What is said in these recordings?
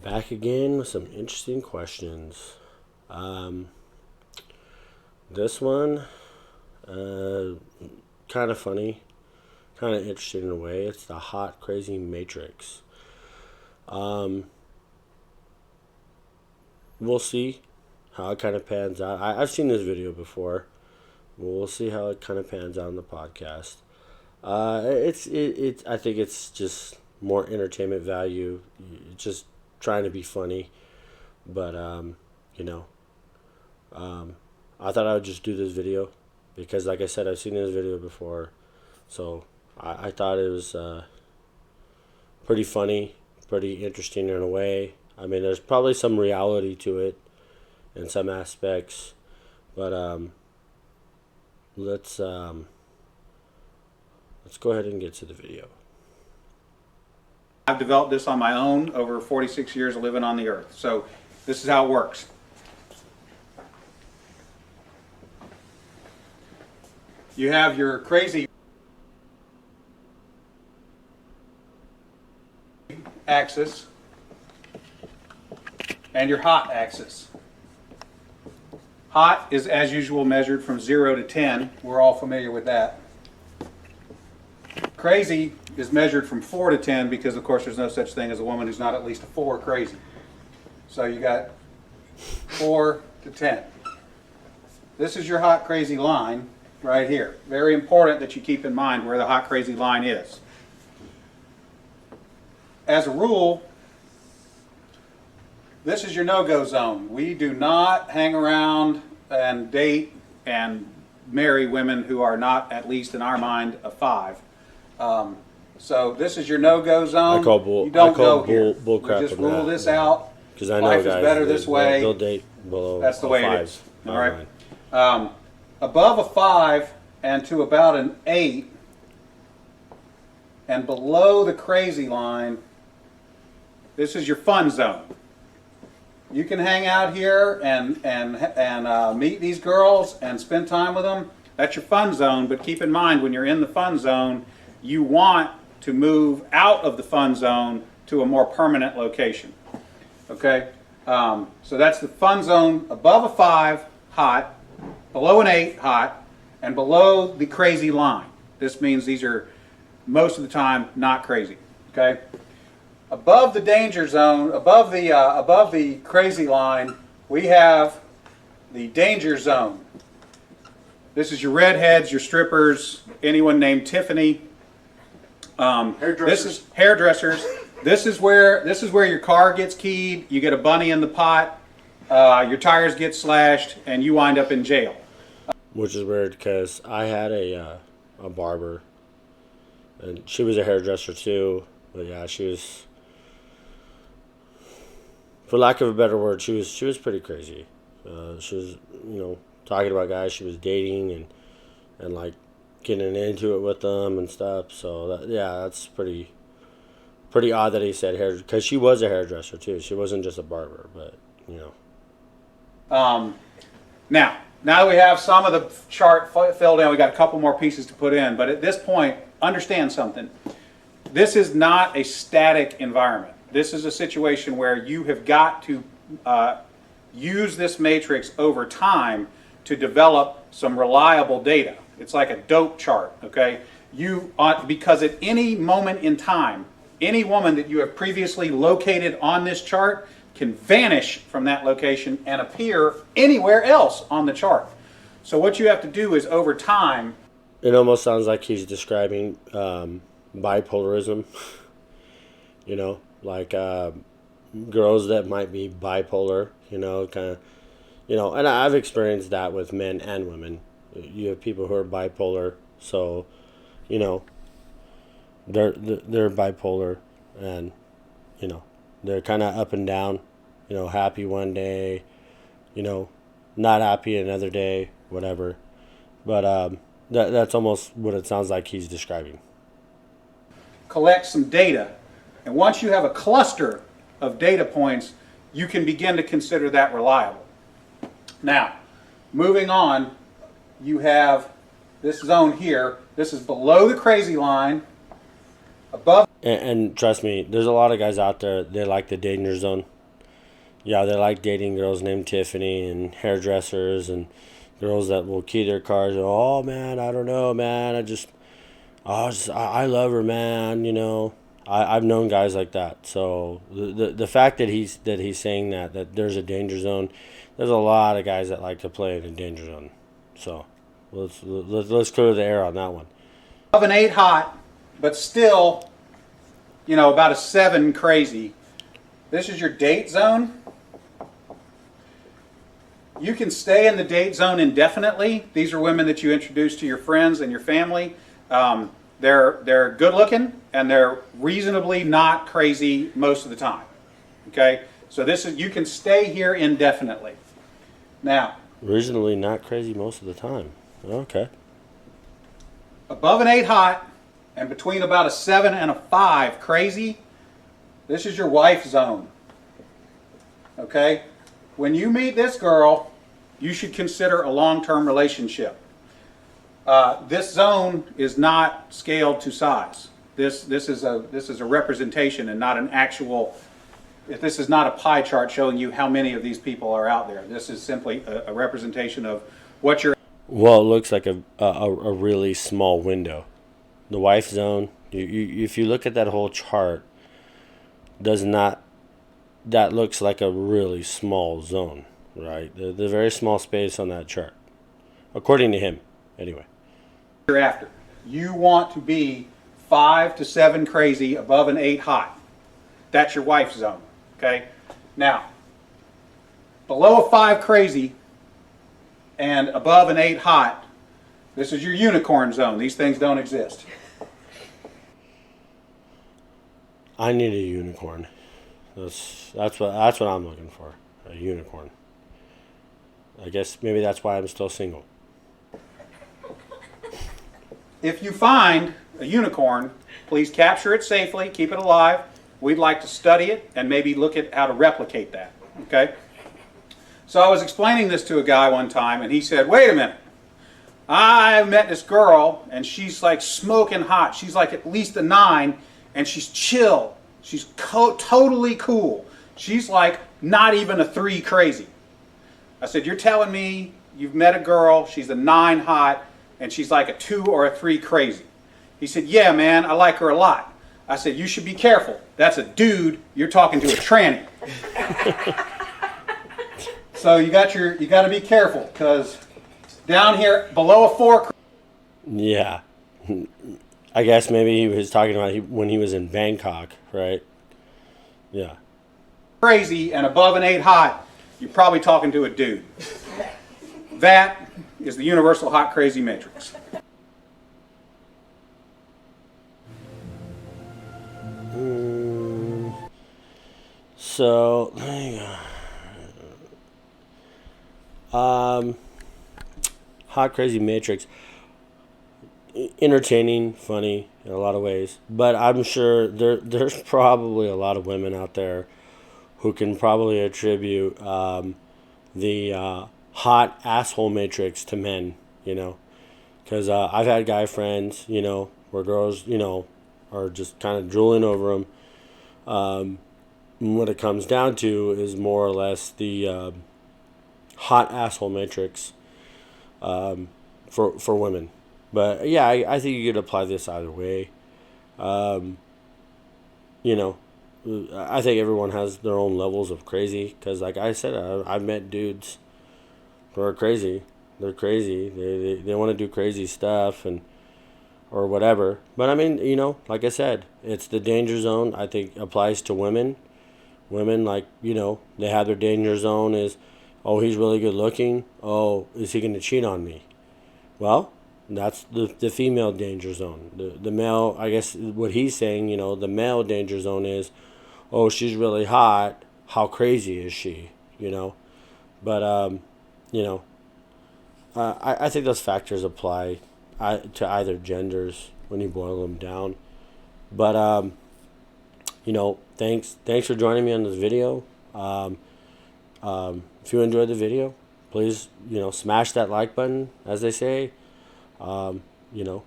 Back again with some interesting questions. Um, this one, uh, kind of funny, kind of interesting in a way. It's the hot, crazy Matrix. Um, we'll see how it kind of pans out. I've seen this video before. We'll see how it kind of pans out in the podcast. I think it's just more entertainment value. Just trying to be funny, but you know, um, I thought I would just do this video because, like I said, I've seen this video before, so I thought it was pretty funny, pretty interesting in a way. I mean, there's probably some reality to it in some aspects, but let's um, let's go ahead and get to the video. I've developed this on my own over 46 years of living on the earth. So this is how it works. You have your crazy axis and your hot axis. Hot is, as usual, measured from 0 to 10. We're all familiar with that. Crazy is measured from 4 to 10 because, of course, there's no such thing as a woman who's not at least a 4 crazy. So you got 4 to 10. This is your hot crazy line right here. Very important that you keep in mind where the hot crazy line is. As a rule, this is your no-go zone. We do not hang around and date and marry women who are not, at least in our mind, a 5. So this is your no-go zone. I call bull. You don't I call go here. bull crap. We just on rule that, this out. because I know Life guys is better this way. They'll date below. That's the way it is. All Fine. right. Above a 5 and to about an 8, and below the crazy line, this is your fun zone. You can hang out here and meet these girls and spend time with them. That's your fun zone. But keep in mind, when you're in the fun zone, you want to move out of the fun zone to a more permanent location. Okay? So that's the fun zone above a 5, hot, below an 8, hot, and below the crazy line. This means these are most of the time not crazy. Okay? Above the danger zone, above the crazy line, we have the danger zone. This is your redheads, your strippers, anyone named Tiffany. This is hairdressers. This is where your car gets keyed. You get a bunny in the pot. Your tires get slashed, and you wind up in jail. Which is weird because I had a barber, and she was a hairdresser too. But yeah, she was, for lack of a better word, she was pretty crazy. She was, talking about guys she was dating and like getting into it with them and stuff. So that's pretty odd that he said hair, because she was a hairdresser too. She wasn't just a barber, but Now that we have some of the chart filled in, we got a couple more pieces to put in. But at this point, understand something. This is not a static environment. This is a situation where you have got to use this matrix over time to develop some reliable data. It's like a dope chart, okay? Because at any moment in time, any woman that you have previously located on this chart can vanish from that location and appear anywhere else on the chart. So what you have to do is, over time... It almost sounds like he's describing bipolarism. Like girls that might be bipolar, kind of, and I've experienced that with men and women. You have people who are bipolar, so, they're bipolar, and, they're kind of up and down, happy one day, not happy another day, whatever. But that's almost what it sounds like he's describing. Collect some data. And once you have a cluster of data points, you can begin to consider that reliable. Now, moving on, you have this zone here. This is below the crazy line, above And trust me, there's a lot of guys out there, they like the danger zone. Yeah, they like dating girls named Tiffany and hairdressers and girls that will key their cars. Oh man, I don't know, man. I love her, man. You know, I've known guys like that. So the fact that he's saying that there's a danger zone, there's a lot of guys that like to play in a danger zone. So let's clear the air on that one. Above an 8 hot, but still, you know, about a 7 crazy. This is your date zone. You can stay in the date zone indefinitely. These are women that you introduce to your friends and your family. They're good looking and they're reasonably not crazy most of the time. Okay, so this is, you can stay here indefinitely. Now, Reasonably not crazy most of the time. Okay. above an 8 hot and between about a 7 and a 5 crazy, this is your wife zone. Okay? When you meet this girl, you should consider a long-term relationship. This zone is not scaled to size. This is a representation and not an actual. This is not a pie chart showing you how many of these people are out there. This is simply a representation of what you're. Well, it looks like a really small window. The wife zone. If you look at that whole chart, does not. That looks like a really small zone, right? The very small space on that chart, according to him, anyway. You're after. You want to be 5 to 7 crazy, above an 8 hot. That's your wife zone. Okay. Now, below a 5 crazy and above an 8 hot, this is your unicorn zone. These things don't exist. I need a unicorn. That's what I'm looking for. A unicorn. I guess maybe that's why I'm still single. If you find a unicorn, please capture it safely, keep it alive. We'd like to study it and maybe look at how to replicate that. Okay? So I was explaining this to a guy one time and he said, wait a minute. I met this girl and she's like smoking hot. She's like at least a 9 and she's chill. She's totally cool. She's like not even a 3 crazy. I said, you're telling me you've met a girl, she's a 9 hot, and she's like a 2 or a 3 crazy. He said, yeah, man, I like her a lot. I said, you should be careful. That's a dude. You're talking to a tranny. So you got to be careful because down here below a 4. Yeah. I guess maybe he was talking about when he was in Bangkok, right? Yeah. Crazy and above an 8 hot, you're probably talking to a dude. That is the universal hot crazy matrix. So, hang on. Hot crazy matrix. Entertaining, funny in a lot of ways, but I'm sure there's probably a lot of women out there who can probably attribute the hot asshole matrix to men, you know, because I've had guy friends, you know, where girls, you know, are just kind of drooling over them. What it comes down to is more or less the hot asshole matrix for women. But yeah, I think you could apply this either way. You know, I think everyone has their own levels of crazy. Because like I said, I've met dudes who are crazy. They're crazy. They want to do crazy stuff and or whatever. But I mean, you know, like I said, it's the danger zone. I think applies to women. Women, like, you know, they have their danger zone is, oh, he's really good looking. Oh, is he going to cheat on me? Well, that's the female danger zone. The male, I guess what he's saying, you know, the male danger zone is, oh, she's really hot. How crazy is she? You know? But, you know, I think those factors apply to either genders when you boil them down. But, you know, thanks for joining me on this video. If you enjoyed the video, please, you know, smash that like button, as they say. You know,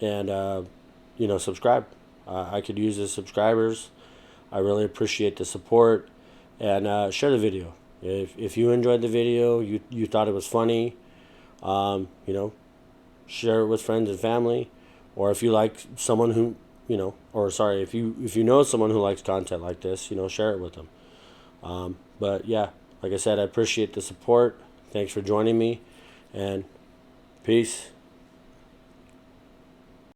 and, you know, subscribe. I could use the subscribers. I really appreciate the support, and share the video. If you enjoyed the video, you thought it was funny, you know, share it with friends and family, or if you like someone who, or sorry, if you know someone who likes content like this, share it with them. But yeah, like I said, I appreciate the support. Thanks for joining me, and peace.